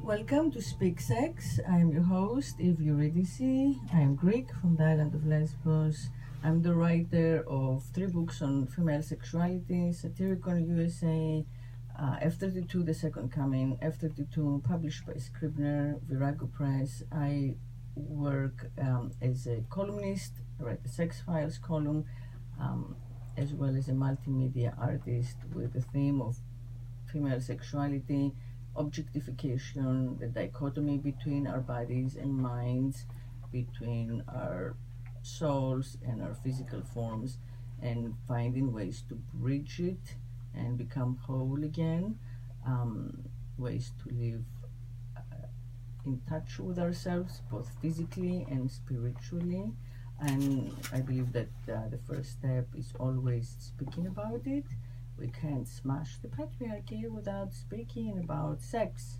Welcome to Speak Sex. I am your host, Eurydice. I am Greek from the island of Lesbos. I'm the writer of 3 books on female sexuality, Satiric on USA, F32, The Second Coming, F32, published by Scribner, Virago Press. I work as a columnist, I write the Sex Files column, as well as a multimedia artist with the theme of female sexuality, objectification, the dichotomy between our bodies and minds, between our souls and our physical forms, and finding ways to bridge it and become whole again, ways to live in touch with ourselves, both physically and spiritually. And I believe that the first step is always speaking about it. We can't smash the patriarchy without speaking about sex.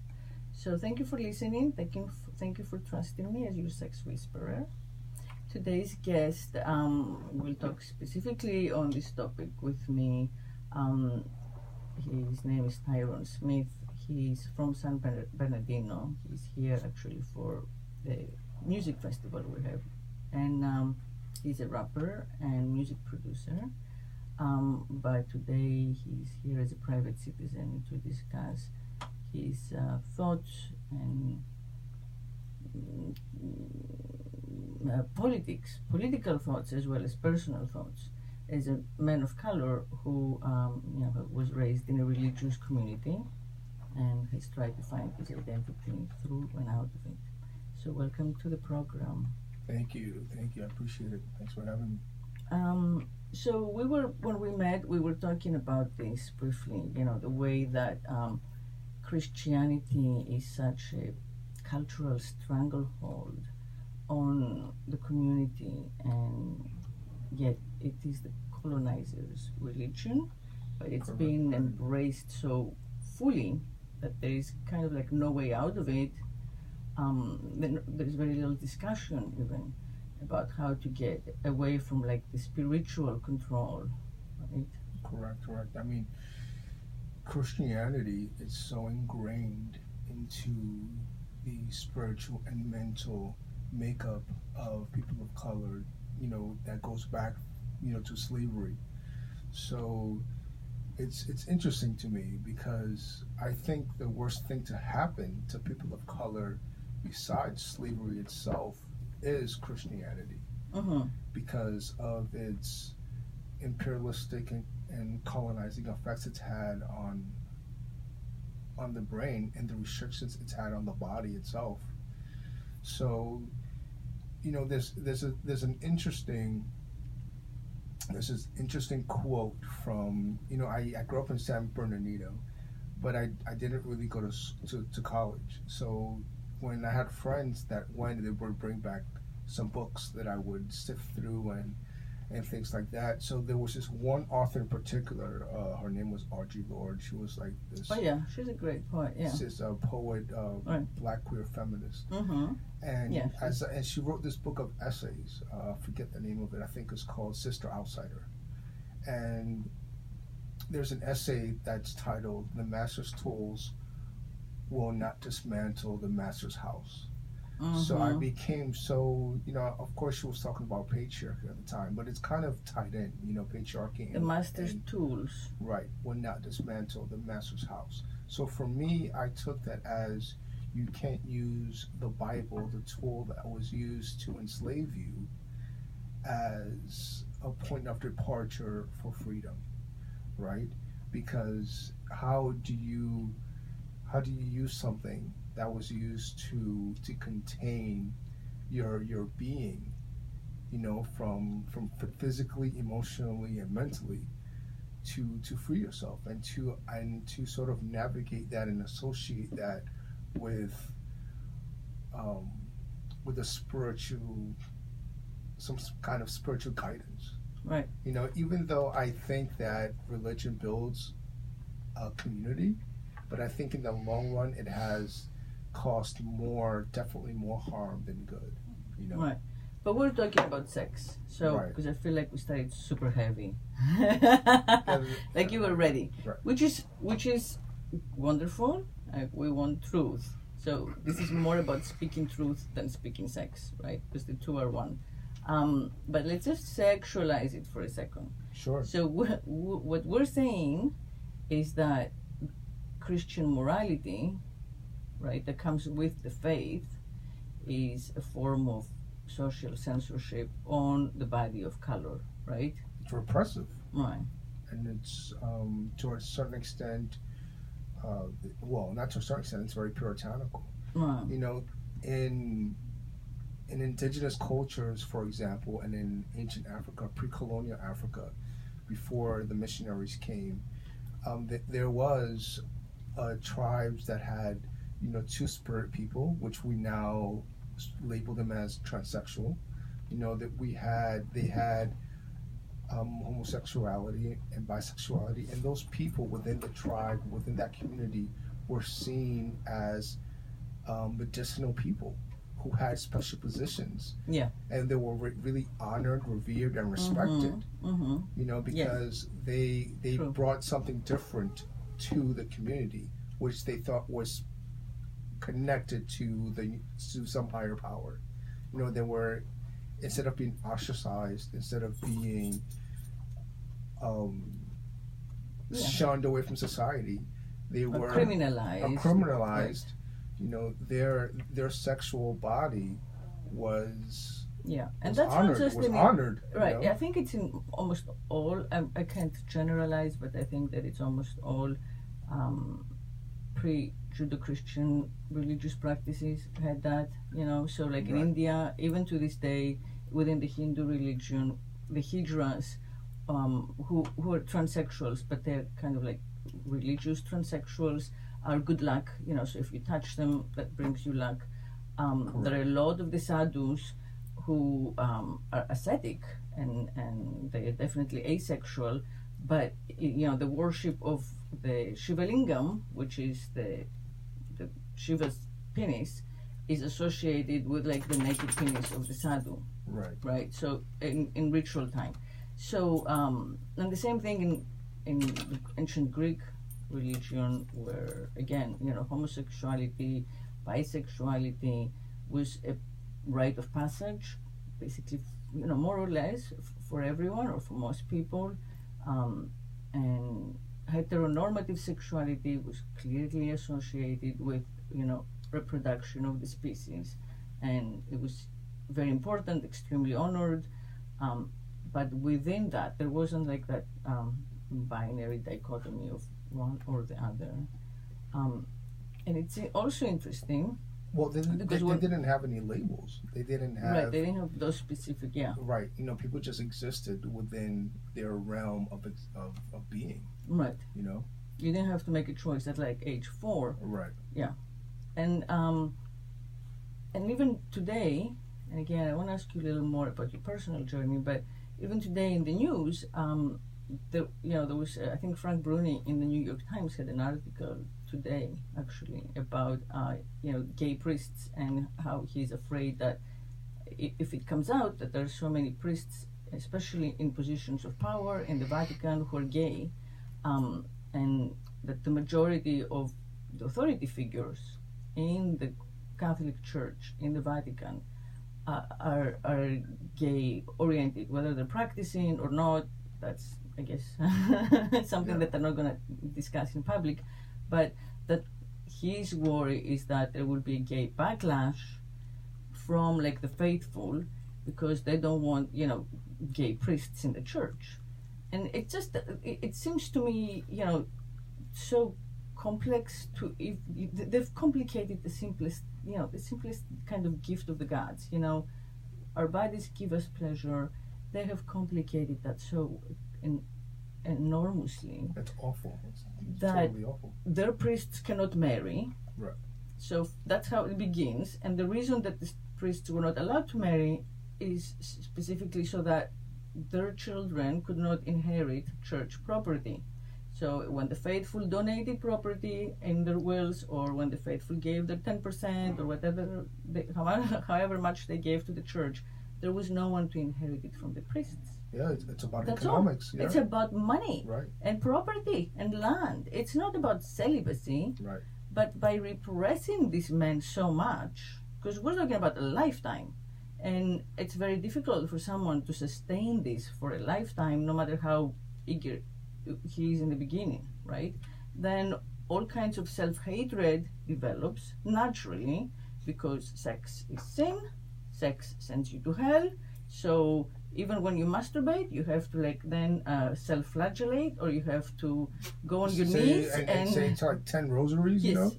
So thank you for listening. Thank you for trusting me as your sex whisperer. Today's guest will talk specifically on this topic with me. His name is Tyrone Smith. He's from San Bernardino. He's here actually for the music festival we have. And he's a rapper and music producer. But today he's here as a private citizen to discuss his thoughts and political thoughts, as well as personal thoughts, as a man of color who was raised in a religious community and has tried to find his identity through and out of it. So welcome to the program. Thank you. I appreciate it. Thanks for having me. So when we met, we were talking about this briefly, the way that Christianity is such a cultural stranglehold on the community, and yet it is the colonizer's religion, but it's been embraced so fully that there is kind of like no way out of it. There's very little discussion even about how to get away from like the spiritual control, right? Correct. I mean, Christianity is so ingrained into the spiritual and mental makeup of people of color, that goes back, to slavery. So it's interesting to me because I think the worst thing to happen to people of color besides slavery itself is Christianity, because of its imperialistic and colonizing effects it's had on the brain and the restrictions it's had on the body itself. So, there's this interesting quote from, I grew up in San Bernardino, but I didn't really go to college. So when I had friends that went, they would bring back some books that I would sift through and things like that. So there was this one author in particular, her name was R.G. Lord. She was like this. Oh yeah, she's a great poet. Yeah, she's a poet, Black queer feminist. And yeah, and she wrote this book of essays. I forget the name of it. I think it's called Sister Outsider. And there's an essay that's titled "The Master's Tools Will Not Dismantle the Master's House." So I became so, of course she was talking about patriarchy at the time, but it's kind of tied in, patriarchy. The master's tools. Right, will not dismantle the master's house. So for me, I took that as you can't use the Bible, the tool that was used to enslave you, as a point of departure for freedom, right? Because how do you use something that was used to contain your being, from physically, emotionally, and mentally, to free yourself and to sort of navigate that and associate that with a some kind of spiritual guidance, right? Even though I think that religion builds a community, but I think in the long run it has caused definitely more harm than good, Right. But we're talking about sex, so because I feel like we started super heavy, like you were ready, which is wonderful. We want truth, So this is more about speaking truth than speaking sex, right? Because the two are one. But let's just sexualize it for a second. Sure. So what we're saying is that Christian morality, right, that comes with the faith, is a form of social censorship on the body of color, right? It's repressive. Right. And it's, to a certain extent, well, not to a certain extent, it's very puritanical. Right. You know, in indigenous cultures, for example, and in ancient Africa, pre-colonial Africa, before the missionaries came, there was tribes that had, you know, two-spirit people, which we now label them as transsexual. You know, that they had homosexuality and bisexuality, and those people within the tribe, within that community, were seen as medicinal people who had special positions. Yeah. And they were really honored, revered, and respected. Mm-hmm. You know, because they True. brought something different to the community, which they thought was connected to some higher power. You know, they were, instead of being ostracized, instead of being shunned away from society, they were criminalized. You know, their sexual body was and that's honored, not just honored. Right. You know? I think it's in almost all. I can't generalize, but I think that it's almost all pre-Judeo-Christian religious practices had that. You know, so like in India, even to this day, within the Hindu religion, the hijras, who are transsexuals, but they're kind of like religious transsexuals, are good luck, you know, so if you touch them, that brings you luck. There are a lot of the sadhus who are ascetic and they are definitely asexual, but, you know, the worship of the Shiva Lingam, which is the Shiva's penis, is associated with like the naked penis of the sadhu. Right. So in ritual time. So, and the same thing in ancient Greek religion, where again, you know, homosexuality, bisexuality was a rite of passage, basically, you know, more or less for everyone or for most people, and heteronormative sexuality was clearly associated with, you know, reproduction of the species, and it was very important, extremely honored, but within that there wasn't like that binary dichotomy of one or the other, and it's also interesting. Well, they didn't have any labels. They didn't have. Right, they didn't have those specific. Yeah. Right, you know, people just existed within their realm of being. Right. You know. You didn't have to make a choice at like age 4. Right. Yeah, and even today, and again, I want to ask you a little more about your personal journey, but even today in the news, there was, I think Frank Bruni in the New York Times had an article today, actually, about, gay priests and how he's afraid that if it comes out that there are so many priests, especially in positions of power in the Vatican, who are gay, and that the majority of the authority figures in the Catholic Church in the Vatican are gay-oriented, whether they're practicing or not. That's, I guess, something that they're not going to discuss in public, but that his worry is that there will be a gay backlash from like the faithful, because they don't want, you know, gay priests in the church. And it just, it seems to me, you know, so complex they've complicated the simplest kind of gift of the gods. You know, our bodies give us pleasure. They have complicated that so enormously. That's awful. It's that totally awful. Their priests cannot marry. Right. So that's how it begins. And the reason that the priests were not allowed to marry is specifically so that their children could not inherit church property. So when the faithful donated property in their wills, or when the faithful gave their 10% or whatever, however much they gave to the church, there was no one to inherit it from the priests. Yeah, it's about That's economics. all. Yeah. It's about money, right, and property and land. It's not about celibacy. Right. But by repressing these men so much, because we're talking about a lifetime, and it's very difficult for someone to sustain this for a lifetime, no matter how eager he is in the beginning, right? Then all kinds of self-hatred develops naturally, because sex is sin, sex sends you to hell. So even when you masturbate, you have to like then self-flagellate, or you have to go on your knees and say it's like 10 rosaries, yes, you know?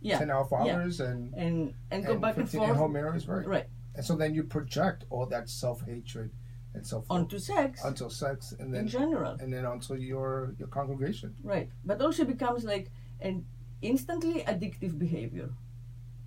Yeah. 10 Our Fathers and go back and 15 forth. Hail Marys, right? Right. And so then you project all that self-hatred and onto sex. Until sex, and then in general. And then onto your congregation. Right. But also becomes like an instantly addictive behavior.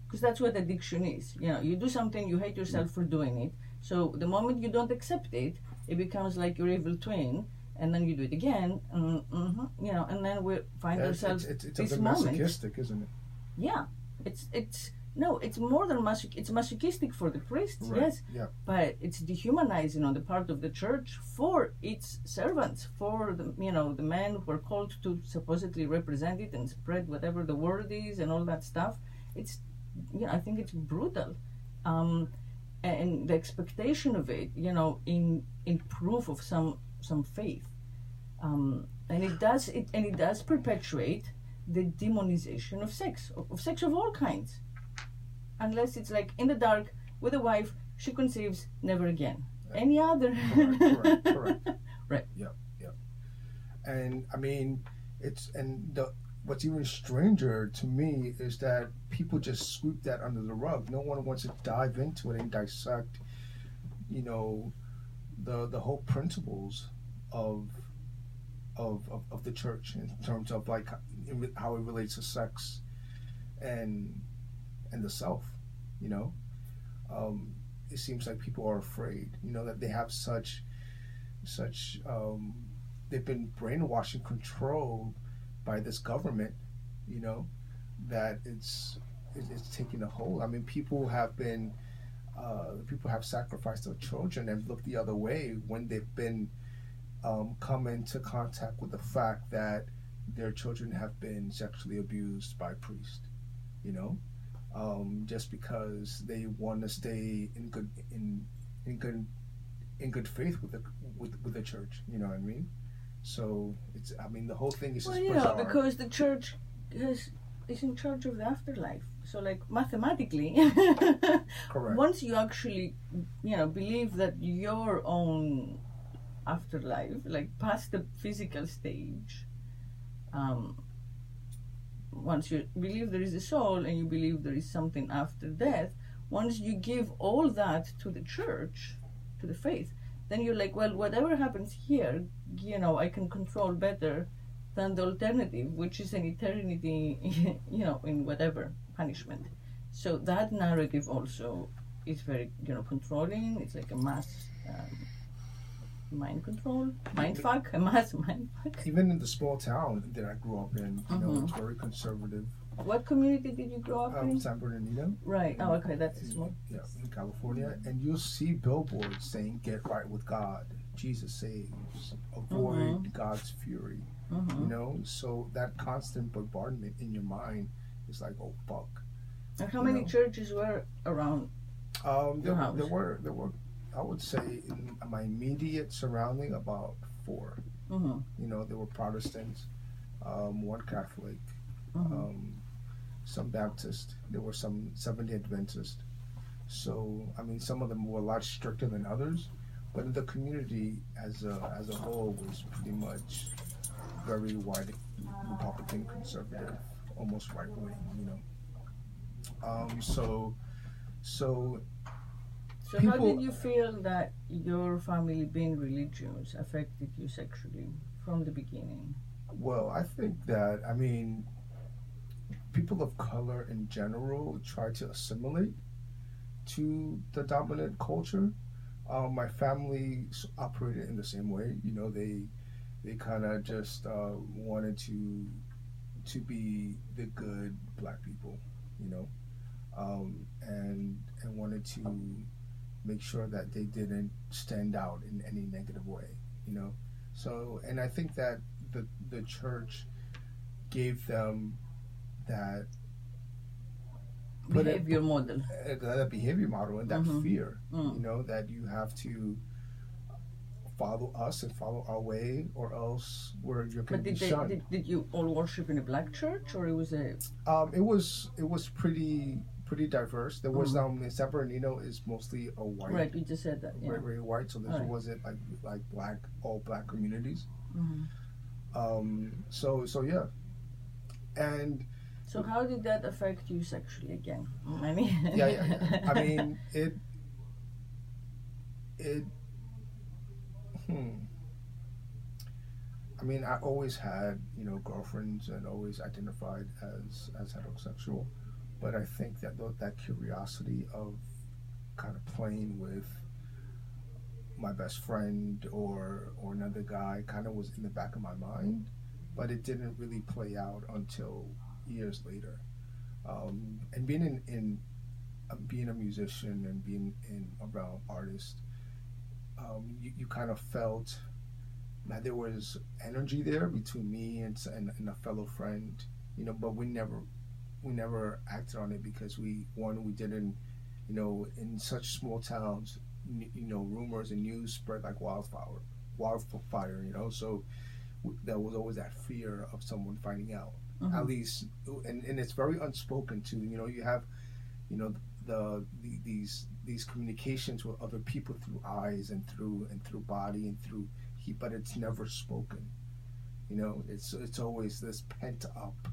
Because that's what addiction is. You know, you do something, you hate yourself for doing it. So the moment you don't accept it, it becomes like your evil twin, and then you do it again, you know, and then we find ourselves it's this a bit moment. masochistic, isn't it? Yeah, it's more than it's masochistic for the priests, right. Yes, yeah. But it's dehumanizing on the part of the church for its servants, for the the men who are called to supposedly represent it and spread whatever the word is and all that stuff. It's I think it's brutal, and the expectation of it, in proof of some faith, and it does perpetuate the demonization of sex of all kinds, unless it's like in the dark with a wife, she conceives, never again. Any other correct. Right. Yeah. And I mean, what's even stranger to me is that people just sweep that under the rug. No one wants to dive into it and dissect, the whole principles of the church in terms of like how it relates to sex and the self. It seems like people are afraid, that they have such they've been brainwashed and controlled by this government, that it's taking a hold. I mean, people have sacrificed their children and looked the other way when they've been come into contact with the fact that their children have been sexually abused by priests, just because they want to stay in good faith with the church. You know what I mean? So the whole thing is just bizarre. Because the church is in charge of the afterlife. So like mathematically, correct. Once you actually believe that your own afterlife, like past the physical stage, once you believe there is a soul and you believe there is something after death, once you give all that to the church, to the faith, then you're like, well, whatever happens here, I can control better than the alternative, which is an eternity, in whatever punishment. So that narrative also is very, controlling. It's like a mass mind control, a mass mind fuck. Even in the small town that I grew up in, it's very conservative. What community did you grow up in? San Bernardino. Right. Oh, okay. That's small. Yeah, in California. And you'll see billboards saying, "Get right with God. Jesus saves. Avoid God's fury." So that constant bombardment in your mind is like, oh, fuck. And how many churches were around your house? There were, I would say, in my immediate surrounding, about 4. There were Protestants, one Catholic, some Baptist. There were some Seventh-day Adventist. So, some of them were a lot stricter than others, but the community as a whole was pretty much very white, Republican, conservative, almost right wing. So people, how did you feel that your family being religious affected you sexually from the beginning? Well, I think that, people of color in general try to assimilate to the dominant culture. My family operated in the same way. They kind of just wanted to be the good black people, and wanted to make sure that they didn't stand out in any negative way, So, and I think that the church gave them that behavior model. That behavior model and that fear, Mm. you know, that you have to follow us and follow our way, or else you're going to be shunned. Did you all worship in a black church, or it was a? It was pretty diverse. There was San Bernardino is mostly a white. Right, you just said that. Yeah. Very white. So there wasn't like all black communities. So yeah, and. So how did that affect you sexually again? I mean, yeah. I mean it. I mean, I always had, you know, girlfriends and always identified as heterosexual, but I think that that curiosity of kind of playing with my best friend or another guy kind of was in the back of my mind, but it didn't really play out until years later. And being a musician and being around artists, you kind of felt that there was energy there between me and a fellow friend, you know, but we never acted on it because we didn't, you know, in such small towns, you know, rumors and news spread like wildfire, you know, so there was always that fear of someone finding out, at least, and it's very unspoken too, you know, you have, you know, these communications with other people through eyes and through body and through heat, but it's never spoken. You know, it's always this pent up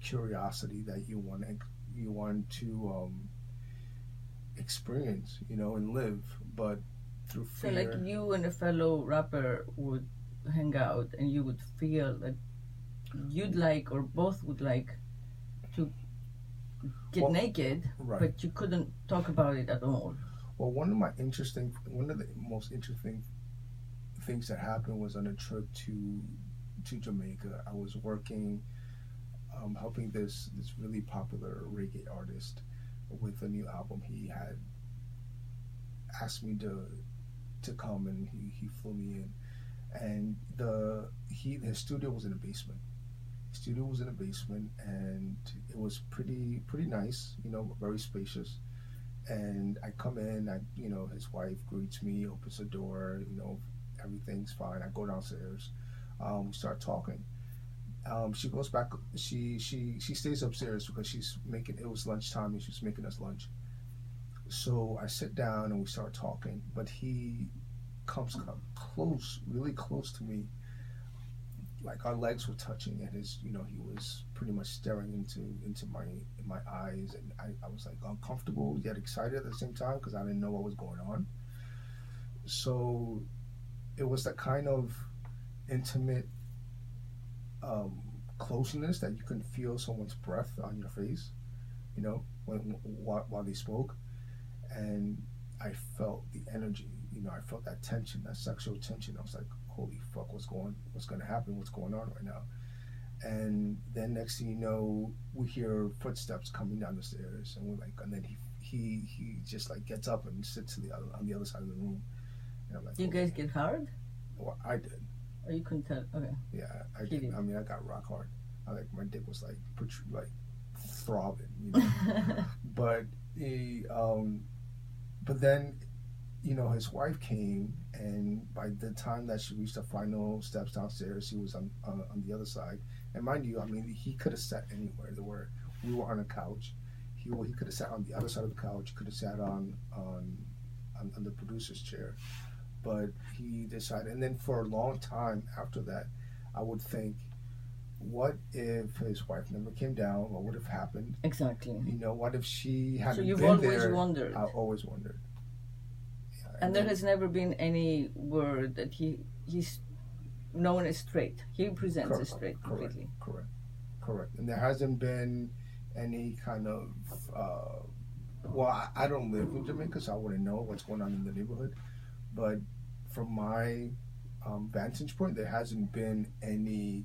curiosity that you want to experience, you know, and live, but through fear. So like you and a fellow rapper would hang out, and you would feel that you'd like, or both would like, to get naked, right. But you couldn't talk about it at all. Well, one of the most interesting things that happened was on a trip to Jamaica. I was working, helping this really popular reggae artist with a new album. He had asked me to come, and he flew me in, and his studio was in the basement. And it was pretty nice, you know, very spacious. And I come in, you know, his wife greets me, opens the door, you know, everything's fine. I go downstairs, we start talking. She goes back. She stays upstairs because it was lunchtime and she's making us lunch. So I sit down and we start talking, but he comes close, really close to me. Like our legs were touching, and he was pretty much staring into my eyes, and I was like uncomfortable yet excited at the same time because I didn't know what was going on. So it was that kind of intimate closeness that you can feel someone's breath on your face, you know, while they spoke, and I felt the energy, you know, I felt that tension, that sexual tension. I was like, holy fuck, what's going to happen? What's going on right now? And then next thing you know, we hear footsteps coming down the stairs, and and then he just like gets up and sits on the other side of the room. And I'm like, you guys get hard? Well, I did. Oh, you couldn't tell? Okay. Yeah, I did. I mean, I got rock hard. My dick was like throbbing, you know. But then, you know, his wife came, and by the time that she reached the final steps downstairs, he was on the other side. And mind you, I mean, he could have sat anywhere. We were on a couch. He could have sat on the other side of the couch. He could have sat on the producer's chair. But he decided, and then for a long time after that, I would think, what if his wife never came down? What would have happened? Exactly. You know, what if she hadn't been there? So you've always wondered. I always wondered. And there has never been any word that he's known as straight. He presents as straight completely. Correct. And there hasn't been any kind of, I don't live in Jamaica, so I wouldn't know what's going on in the neighborhood. But from my vantage point, there hasn't been any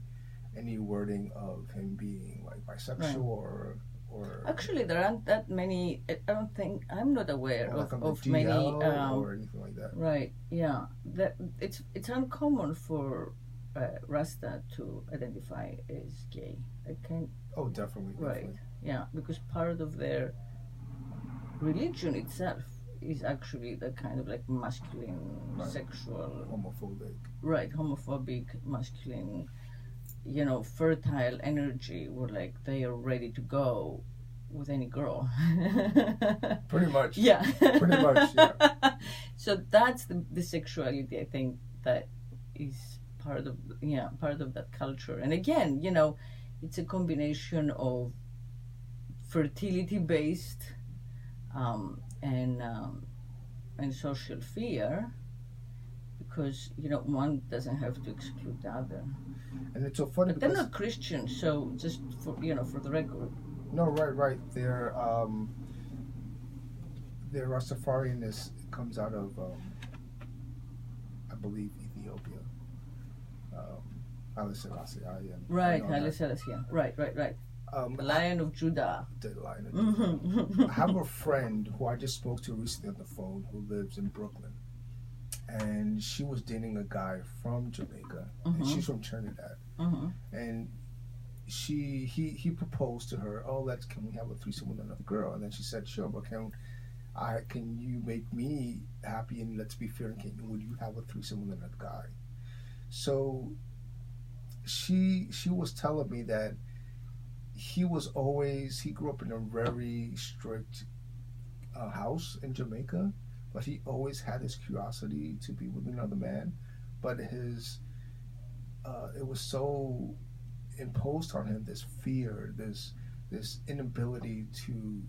wording of him being like bisexual or actually there aren't that many. I don't think, I'm not aware of many or anything like that. Right. Yeah. That it's uncommon for Rasta to identify as gay. I can't. Oh, definitely. Right. Yeah, because part of their religion itself is actually the kind of like masculine, Right. sexual, homophobic, masculine, fertile energy, where like they are ready to go with any girl. Pretty much. Yeah. Pretty much, yeah. So that's the sexuality, I think, that is part of that culture. And again, it's a combination of fertility based and social fear, because one doesn't have to exclude the other. And it's so funny, but they're not Christian, so just for the record. No, right. Their Rastafarianness comes out of I believe Ethiopia. Haile Selassie. Right, Haile Selassie. Right. The Lion of Judah. The Lion of Judah. I have a friend who I just spoke to recently on the phone who lives in Brooklyn. And she was dating a guy from Jamaica. And she's from Trinidad. And he proposed to her, can we have a threesome with another girl? And then she said, sure, but can you make me happy, and let's be fair, would you have a threesome with another guy? So she was telling me that he grew up in a very strict house in Jamaica, but he always had this curiosity to be with another man, but it was so imposed on him, this fear, this inability to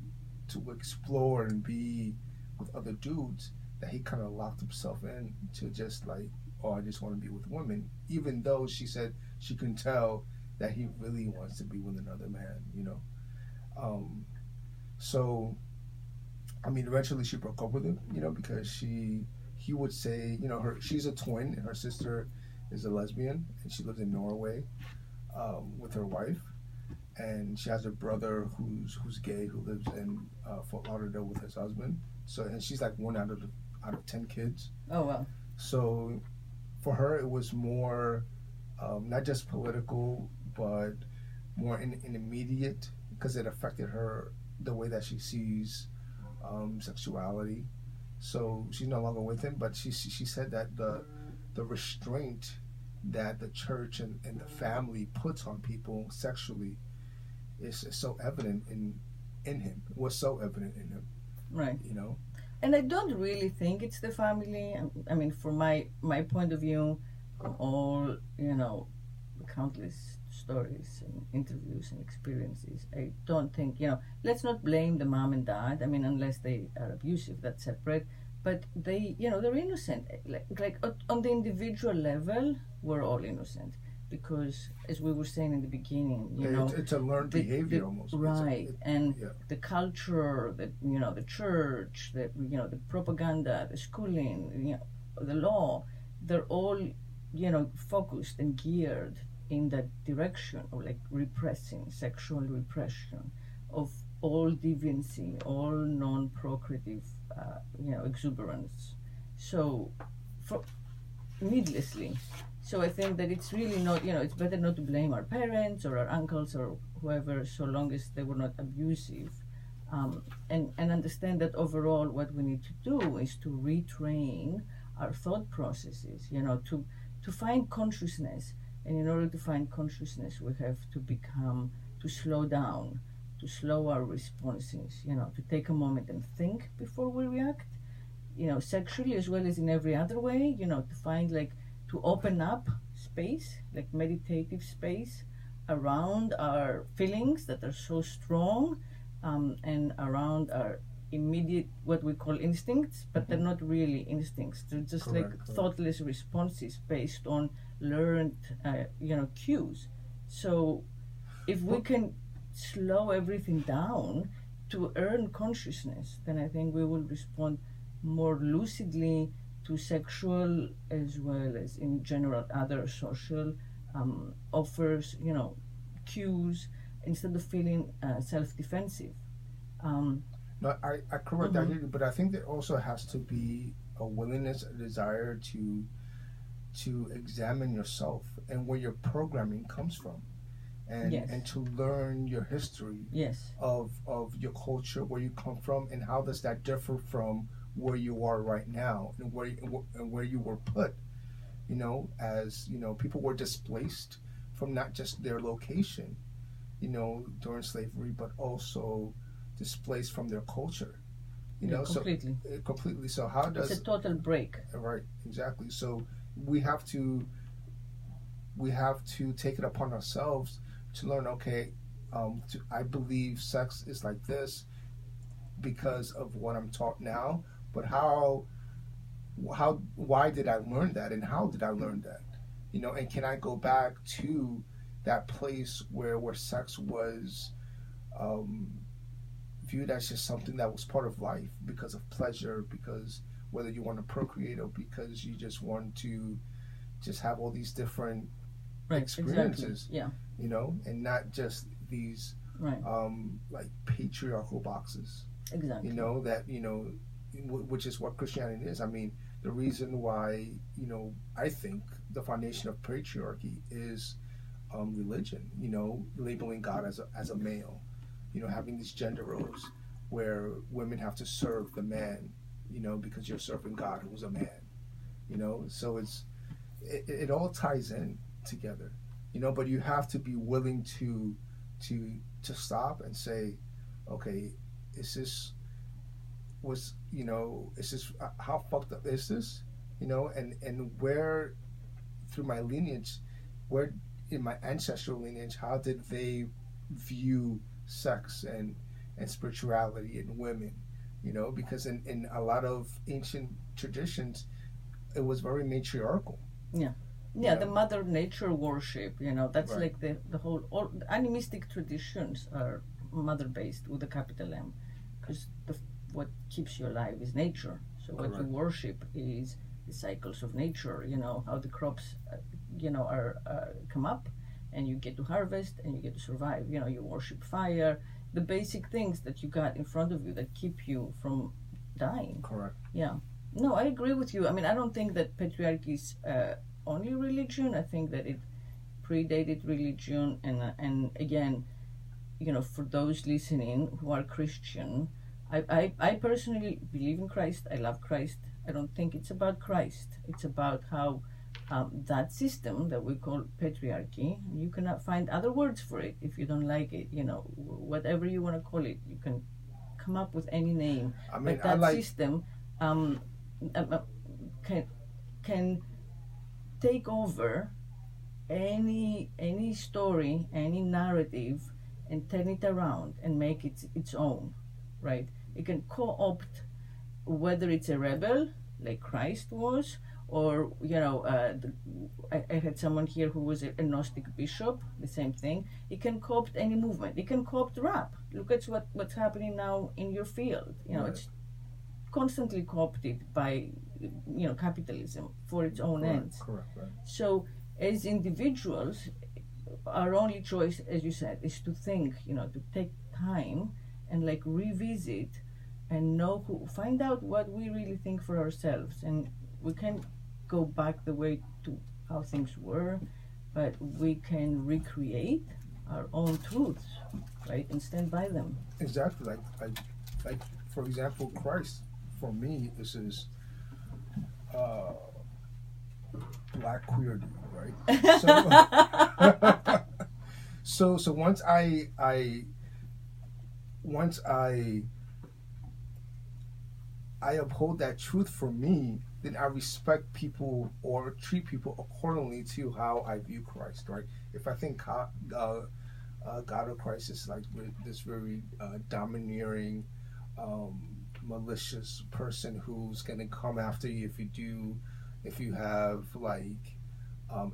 explore and be with other dudes, that he kind of locked himself in to just like, I just want to be with women, even though she said she can tell that he really wants to be with another man, so I mean, eventually she broke up with him, because he would say, she's a twin and her sister is a lesbian, and she lives in Norway with her wife, and she has a brother who's gay, who lives in Fort Lauderdale with his husband. So, and she's like one out of 10 kids. Oh wow! So, for her, it was more not just political, but more in immediate, because it affected her, the way that she sees sexuality. So she's no longer with him, but she said that the restraint that the church and the family puts on people sexually is so evident in him. It was so evident in him. Right. And I don't really think it's the family. I mean, from my point of view, from all, countless stories and interviews and experiences, I don't think, let's not blame the mom and dad. I mean, unless they are abusive, that's separate. But they, they're innocent. Like on the individual level, we're all innocent. Because, as we were saying in the beginning, it's a learned behavior almost. Right, the culture, the church, the propaganda, the schooling, the law, they're all, focused and geared in that direction of like repressing, sexual repression of all deviancy, all non-procreative, exuberance. So, needlessly. So I think that it's really not, it's better not to blame our parents or our uncles or whoever, so long as they were not abusive. And understand that overall what we need to do is to retrain our thought processes, to find consciousness. And in order to find consciousness, we have to slow down, to slow our responses, to take a moment and think before we react, sexually as well as in every other way, to find to open up space, like meditative space, around our feelings that are so strong, and around our immediate, what we call instincts, but they're not really instincts. They're just correct. Thoughtless responses based on learned, cues. So if we can slow everything down to earn consciousness, then I think we will respond more lucidly to sexual as well as in general other social offers, cues, instead of feeling self-defensive. No, I correct that, but I think there also has to be a willingness, a desire to examine yourself and where your programming comes from. and to learn your history Yes. of your culture, where you come from, and how does that differ from where you are right now, and where you were put. As people were displaced from not just their location, during slavery, but also displaced from their culture. Completely. So completely. So how does it's a total break? Right, exactly. So we have to take it upon ourselves to learn. Okay, I believe sex is like this because of what I'm taught now. But why did I learn that, and how did I learn that? And can I go back to that place where sex was viewed as just something that was part of life because of pleasure, because whether you want to procreate or because you just want to just have all these different experiences, exactly. And not just these like patriarchal boxes, exactly. Which is what Christianity is. I mean, the reason why, I think the foundation of patriarchy is religion, labeling God as a male, having these gender roles where women have to serve the man, because you're serving God, who's a man, so it all ties in together, but you have to be willing to stop and say, okay, is this how fucked up is this, and where through my lineage, where in my ancestral lineage, how did they view sex and spirituality and women, because in a lot of ancient traditions it was very matriarchal. The mother nature worship, that's right. Like the whole, all animistic traditions are mother based with a capital M, because what keeps you alive is nature. So what you worship is the cycles of nature, how the crops are come up, and you get to harvest and you get to survive. You worship fire, the basic things that you got in front of you that keep you from dying. Correct. No, I agree with you. I mean, I don't think that patriarchy is only religion. I think that it predated religion, and again, for those listening who are Christian, I personally believe in Christ. I love Christ. I don't think it's about Christ. It's about how that system that we call patriarchy, you cannot find other words for it if you don't like it. Whatever you want to call it, you can come up with any name. I mean, but that system can take over any story, any narrative, and turn it around and make it its own, right? It can co-opt, whether it's a rebel like Christ was, or I had someone here who was a Gnostic bishop, the same thing. It can co-opt any movement. It can co-opt rap. Look at what's happening now in your field. It's constantly co-opted by capitalism for its own ends. Correct. Right. So as individuals, our only choice, as you said, is to think, to take time and revisit and find out what we really think for ourselves. And we can go back the way to how things were, but we can recreate our own truths, right, and stand by them. Exactly. Like for example, Christ, for me, this is black queer dude, right? So once I uphold that truth for me, then I respect people or treat people accordingly to how I view Christ, right? If I think God or Christ is like this very domineering, malicious person who's gonna come after you if you have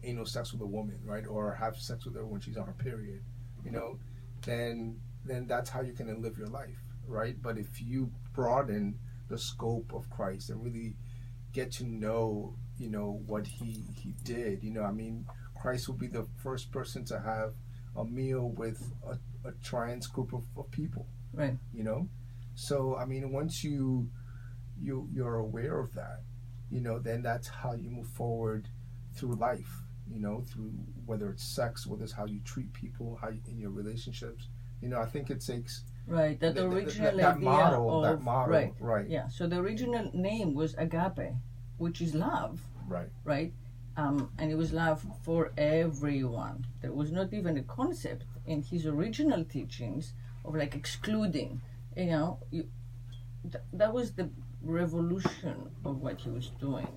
anal sex with a woman, right, or have sex with her when she's on her period, then that's how you're gonna live your life, right? But if you broaden the scope of Christ and really get to know, what he did, I mean, Christ will be the first person to have a meal with a trans group of people, right? So I mean, once you're aware of that, then that's how you move forward through life, you know, through whether it's sex, whether it's how you treat people, how you, in your relationships. You know, I think it takes right, that original that idea model, of, right. Yeah, so the original name was Agape, which is love, right? And it was love for everyone. There was not even a concept in his original teachings of like excluding. You know, that was the revolution of what he was doing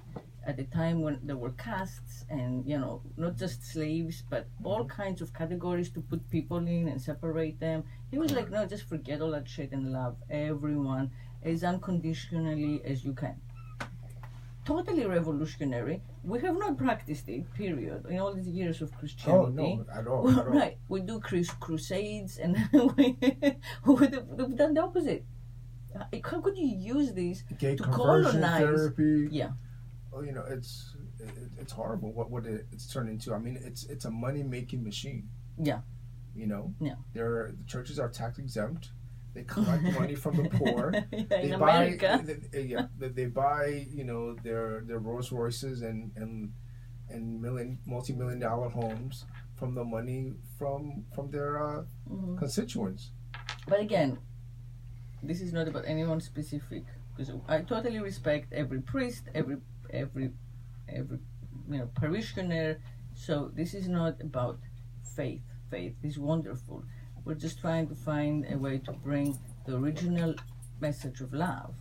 at the time when there were castes and, you know, not just slaves, but all kinds of categories to put people in and separate them. He was like, no, just forget all that shit and love everyone as unconditionally as you can. Totally revolutionary. We have not practiced it, period, in all these years of Christianity. Oh, no, at all. Right. We do crusades and we've done the opposite. How could you use this Gay to conversion colonize? Therapy. Yeah. Oh, you know, it's horrible what it's turned into. I mean, it's a money-making machine. Yeah. You know? Yeah. The churches are tax exempt. They collect money from the poor. In America. They buy, you know, their Rolls Royces and multi-million-dollar homes from the money from their constituents. But again, this is not about anyone specific, because I totally respect every priest, every you know, parishioner. So this is not about faith. Faith is wonderful. We're just trying to find a way to bring the original message of love,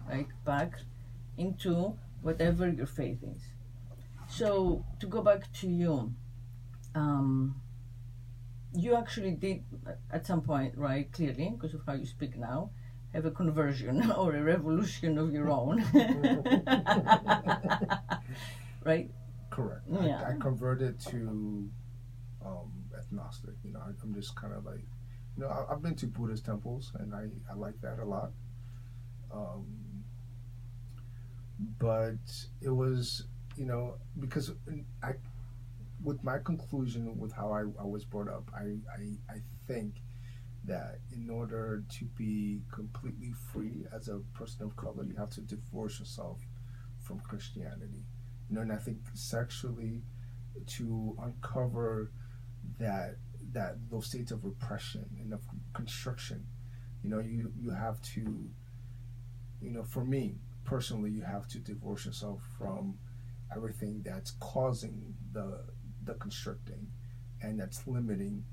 right, back into whatever your faith is. So to go back to you, you actually did at some point, right, clearly, because of how you speak now, have a conversion or a revolution of your own. Right? Correct. Yeah. I converted to agnostic. You know, I'm just kind of like, you know, I've been to Buddhist temples and I like that a lot. But it was, you know, because with my conclusion with how I was brought up, I think that in order to be completely free as a person of color, you have to divorce yourself from Christianity. You know, and I think sexually, to uncover that those states of repression and of constriction, you know, you have to, you know, for me personally, you have to divorce yourself from everything that's causing the constricting and that's limiting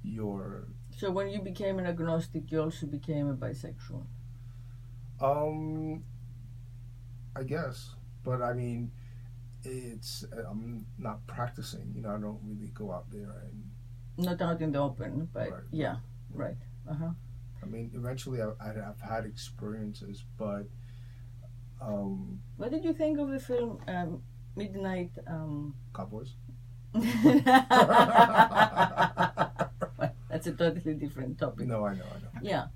your. So when you became an agnostic, you also became a bisexual. I guess, but I mean, it's I'm not practicing. You know, I don't really go out there and. Not out in the open, but right. Yeah, right. I mean, eventually I've had experiences, but. What did you think of the film Midnight? Cowboys. That's a totally different topic. No, I know. Yeah,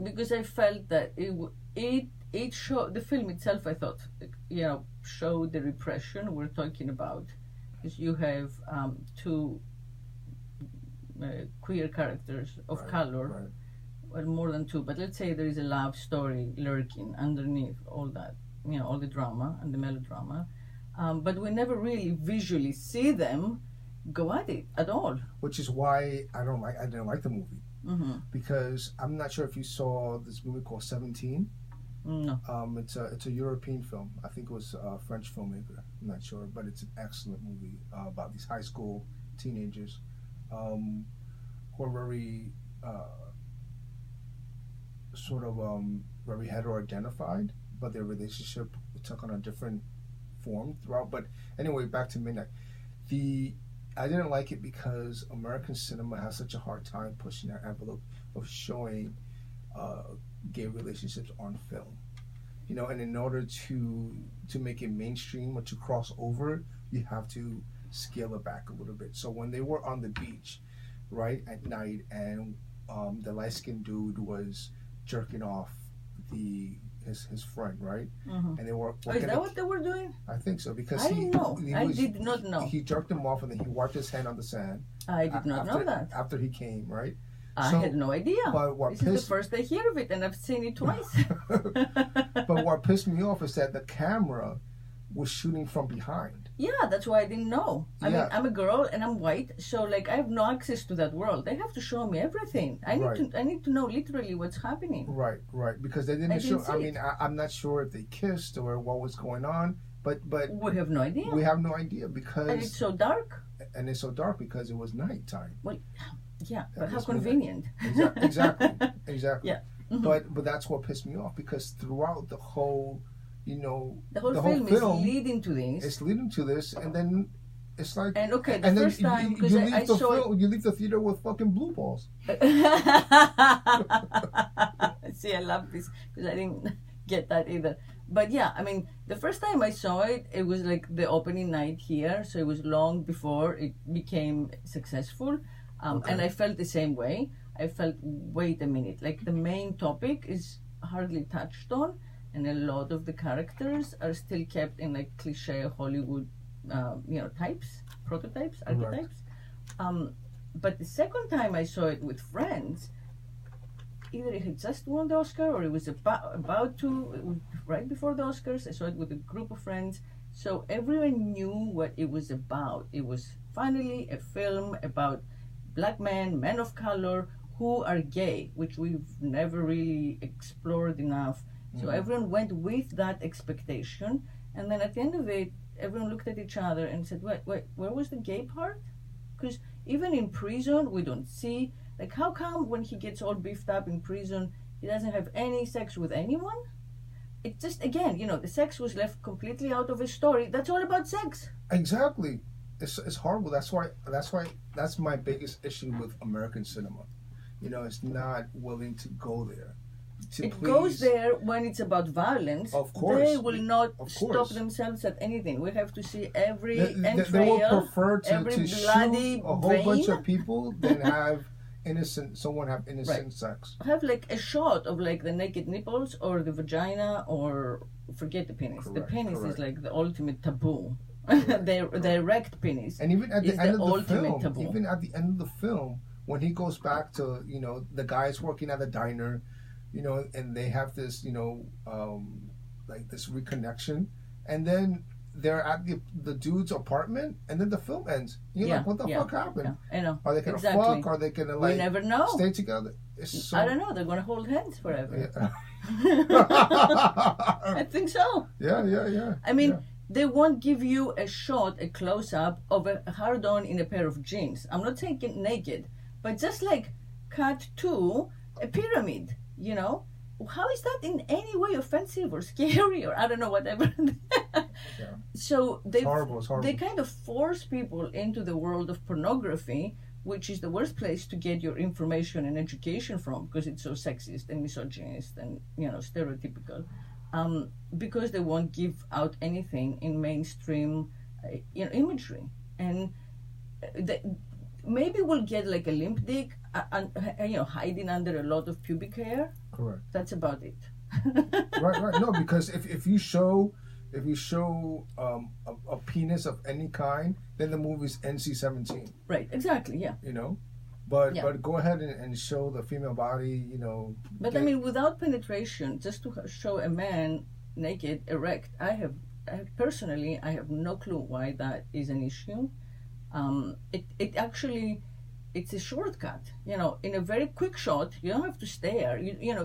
because I felt that it showed, the film itself, I thought, you know, showed the repression we're talking about, because you have two queer characters of color. Right. Well, more than two, but let's say there is a love story lurking underneath all that, you know, all the drama and the melodrama, but we never really visually see them go at it at all. Which is why I didn't like the movie, because I'm not sure if you saw this movie called 17. No. It's a European film. I think it was a French filmmaker. I'm not sure, but it's an excellent movie about these high school teenagers who are very very hetero-identified, but their relationship took on a different form throughout. But anyway, back to Midnight. I didn't like it because American cinema has such a hard time pushing that envelope of showing gay relationships on film. You know, and in order to make it mainstream or to cross over, you have to scale it back a little bit. So when they were on the beach, right, at night, and the light-skinned dude was jerking off his friend, right? And they were. Is that what they were doing? I think so, because I didn't know. I did not know. He jerked him off, and then he wiped his hand on the sand. I did not know that. After he came, right? I had no idea. But this is the first I hear of it, and I've seen it twice. But what pissed me off is that the camera was shooting from behind. Yeah, that's why I didn't know. I Yeah. mean, I'm a girl and I'm white, so like I have no access to that world. They have to show me everything. I need to know literally what's happening. Right, right. Because they I didn't didn't show. I see mean, it. I'm not sure if they kissed or what was going on, but We have no idea. we have no idea And it's because so dark. and it's so dark because it was nighttime. Well, yeah, At but how this minute. convenient. Exactly, exactly. Yeah. Mhm. But that's what pissed me off because throughout the whole, you know, The whole film is leading to this. it's leading to this, and then it's like, And okay, the and then first time, because you I leave the saw it. film, you leave the theater with fucking blue balls. See, I love this because I didn't get that either. But yeah, I mean, the first time I saw it, it was like the opening night here, so it was long before it became successful. Okay. And I felt the same way. I felt, wait a minute, like the main topic is hardly touched on, and a lot of the characters are still kept in like cliche Hollywood, types, prototypes, archetypes. But the second time I saw it with friends, either it had just won the Oscar or it was about to, it was right before the Oscars. I saw it with a group of friends. So everyone knew what it was about. It was finally a film about black men of color who are gay, which we've never really explored enough. So everyone went with that expectation. And then at the end of it, everyone looked at each other and said, wait, where was the gay part? Because even in prison, we don't see, like, how come when he gets all beefed up in prison, he doesn't have any sex with anyone? It just, again, the sex was left completely out of his story. That's all about sex. Exactly. It's horrible. That's my biggest issue with American cinema. It's not willing to go there. It goes there when it's about violence. Of course. They will not Of stop course. themselves at anything. We have to see every They will entrail, prefer every to bloody shoot a whole vein. bunch of people than have someone have innocent sex. Have like a shot of like the naked nipples or the vagina, or forget the penis. The Correct, penis correct. is like the ultimate taboo. Correct, the erect penis. And even at the is end the of the ultimate film, taboo. even at the end of the film, when he goes back to the guys working at the diner, and they have this like this reconnection, and then they're at the dude's apartment, and then the film ends. You're like, what the fuck happened? Yeah, I know. Are they gonna Exactly. fuck? Are they gonna We never know. stay together? It's so, I don't know. They're gonna hold hands forever. Yeah. I think so. Yeah. I mean, yeah. they won't give you a shot, a close-up of a hard-on in a pair of jeans. I'm not saying naked, but just like cut to a pyramid, How is that in any way offensive or scary or I don't know, whatever? Yeah. So It's horrible. they kind of force people into the world of pornography, which is the worst place to get your information and education from because it's so sexist and misogynist and, stereotypical. Because they won't give out anything in mainstream, imagery. And maybe we'll get like a limp dick, hiding under a lot of pubic hair. Correct. That's about it. right. No, because if you show a penis of any kind, then the movie's NC-17. Right. Exactly. Yeah. But go ahead and show the female body. But I mean, without penetration, just to show a man naked, erect, I personally have no clue why that is an issue. It actually, it's a shortcut. In a very quick shot, you don't have to stare.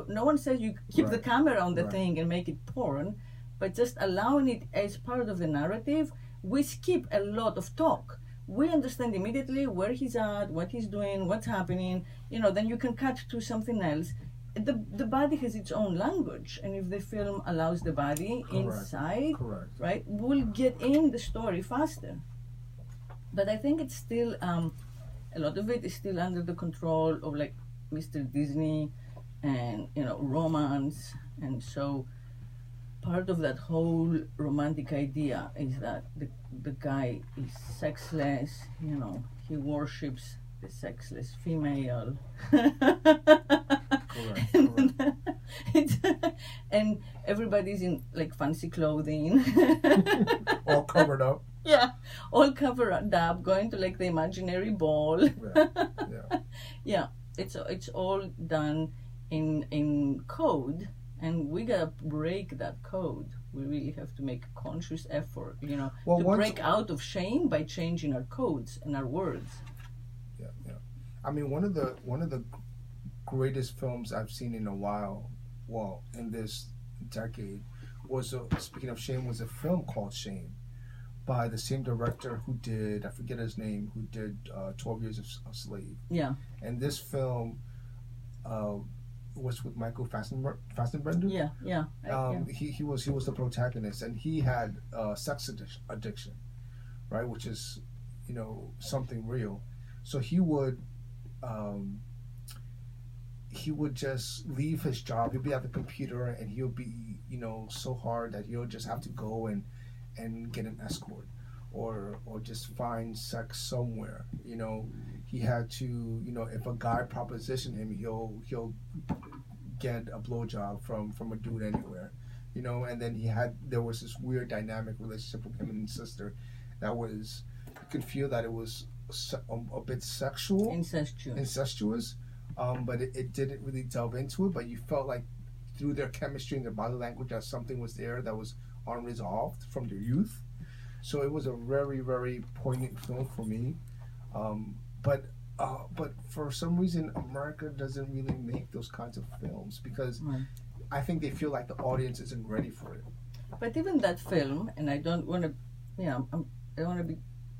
No one says you keep the camera on the thing and make it porn, but just allowing it as part of the narrative, we skip a lot of talk. We understand immediately where he's at, what he's doing, what's happening. Then you can cut to something else. The body has its own language, and if the film allows the body inside, right, we'll get in the story faster. But I think it's still a lot of it is still under the control of like Mr. Disney and romance, and so part of that whole romantic idea is that the guy is sexless. He worships the sexless female. And everybody's in like fancy clothing, all covered up. Yeah, all covered up, going to like the imaginary ball. Yeah, it's all done in code, and we gotta break that code. We really have to make a conscious effort, to once, break out of shame by changing our codes and our words. Yeah. I mean, one of the greatest films I've seen in a while, well, in this decade, was speaking of shame, was a film called Shame, by the same director who did, I forget his name, who did 12 Years a Slave. Yeah. And this film was with Michael Fassbender. Yeah. He was the protagonist, and he had sex addiction, right? Which is, something real. So he would just leave his job. He'll be at the computer, and he'll be, so hard that he'll just have to go and get an escort, or just find sex somewhere. He had to, if a guy propositioned him, he'll get a blowjob from a dude anywhere, and then there was this weird dynamic relationship with him and his sister that was, you could feel that it was a bit sexual, incestuous, but it didn't really delve into it, but you felt like through their chemistry and their body language that something was there that was unresolved from their youth. So it was a very, very poignant film for me. But for some reason, America doesn't really make those kinds of films because I think they feel like the audience isn't ready for it. But even that film, and I don't want to, I don't want to be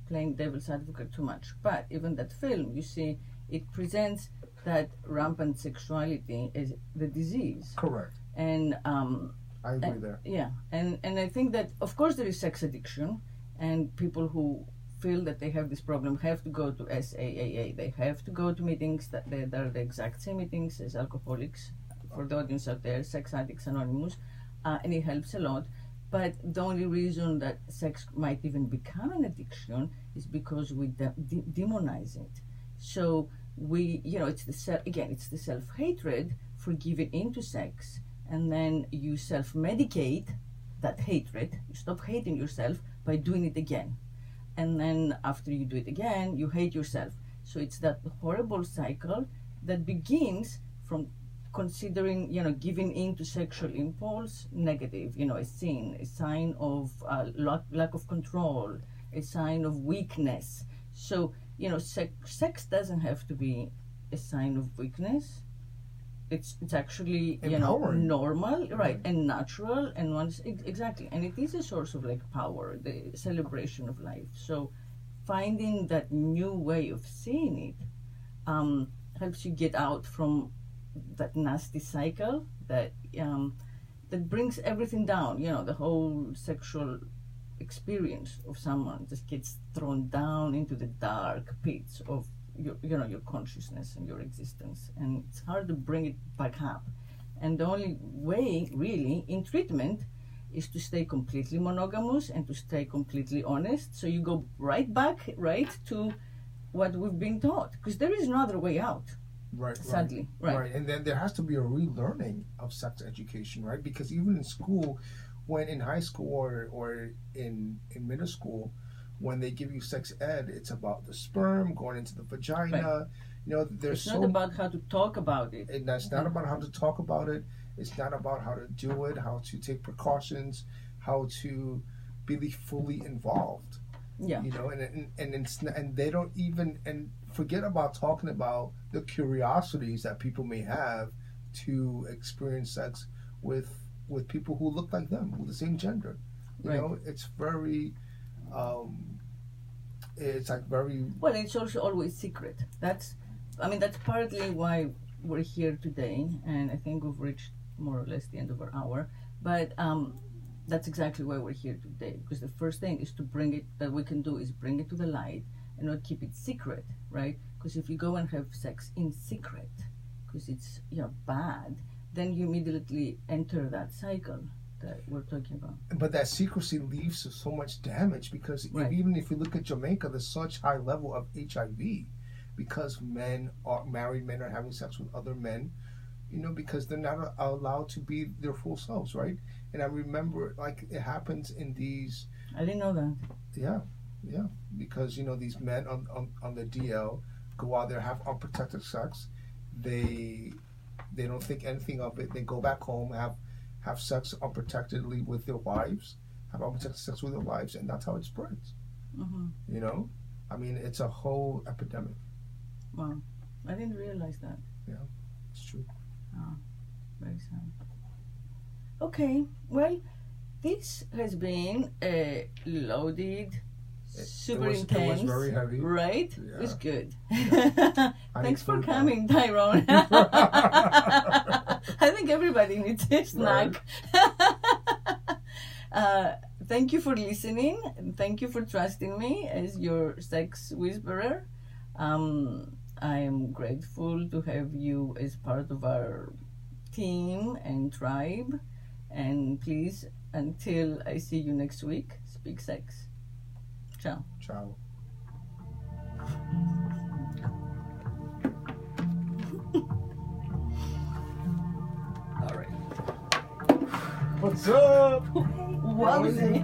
playing devil's advocate too much, but even that film, you see, it presents that rampant sexuality as the disease. Correct. And I agree there. Yeah, and I think that, of course, there is sex addiction, and people who feel that they have this problem have to go to SAAA. They have to go to meetings that are the exact same meetings as alcoholics. For the audience out there, Sex Addicts Anonymous, and it helps a lot. But the only reason that sex might even become an addiction is because we demonize it. So we, it's the self-hatred for giving into sex, and then you self-medicate that hatred. You stop hating yourself by doing it again. And then after you do it again, you hate yourself. So it's that horrible cycle that begins from considering, giving in to sexual impulse negative, a sin, a sign of lack of control, a sign of weakness. So, sex doesn't have to be a sign of weakness. It's actually, normal, right, and natural, and exactly, and it is a source of power, the celebration of life. So finding that new way of seeing it helps you get out from that nasty cycle that brings everything down. The whole sexual experience of someone just gets thrown down into the dark pits of your consciousness and your existence, and it's hard to bring it back up. And the only way, really, in treatment is to stay completely monogamous and to stay completely honest. So you go right back, to what we've been taught, because there is no other way out. Right. Sadly. Right. And then there has to be a relearning of sex education, right? Because even in school, when in high school or in middle school, when they give you sex ed, it's about the sperm going into the vagina. Right. It's not about how to talk about it. And that's not about how to talk about it. It's not about how to do it, how to take precautions, how to be fully involved. Yeah. And they don't even, and forget about talking about the curiosities that people may have to experience sex with people who look like them, with the same gender. It's very it's very well. It's also always secret. That's partly why we're here today, and I think we've reached more or less the end of our hour. But that's exactly why we're here today, because the first thing is to bring it to the light and not keep it secret, right? Because if you go and have sex in secret, because it's bad, then you immediately enter that cycle that we're talking about. But that secrecy leads to so much damage, because even if you look at Jamaica, there's such high level of HIV because married men are having sex with other men, because they're not allowed to be their full selves, right? And I remember, it happens in these. I didn't know that. Yeah, because these men on the DL go out there, have unprotected sex. They don't think anything of it. They go back home, have sex unprotectedly with their wives, have unprotected sex with their wives, and that's how it spreads. You know? I mean, it's a whole epidemic. Wow. I didn't realize that. Yeah, it's true. Oh, very sad. Okay, well, this has been a loaded, super intense. It was very heavy. Right? Yeah. It was good. Yeah. Thanks for coming, Tyrone. I think everybody needs a snack. Thank you for listening. And thank you for trusting me as your sex whisperer. I am grateful to have you as part of our team and tribe. And please, until I see you next week, speak sex. Ciao. Ciao. All right. What's up? Wowzy.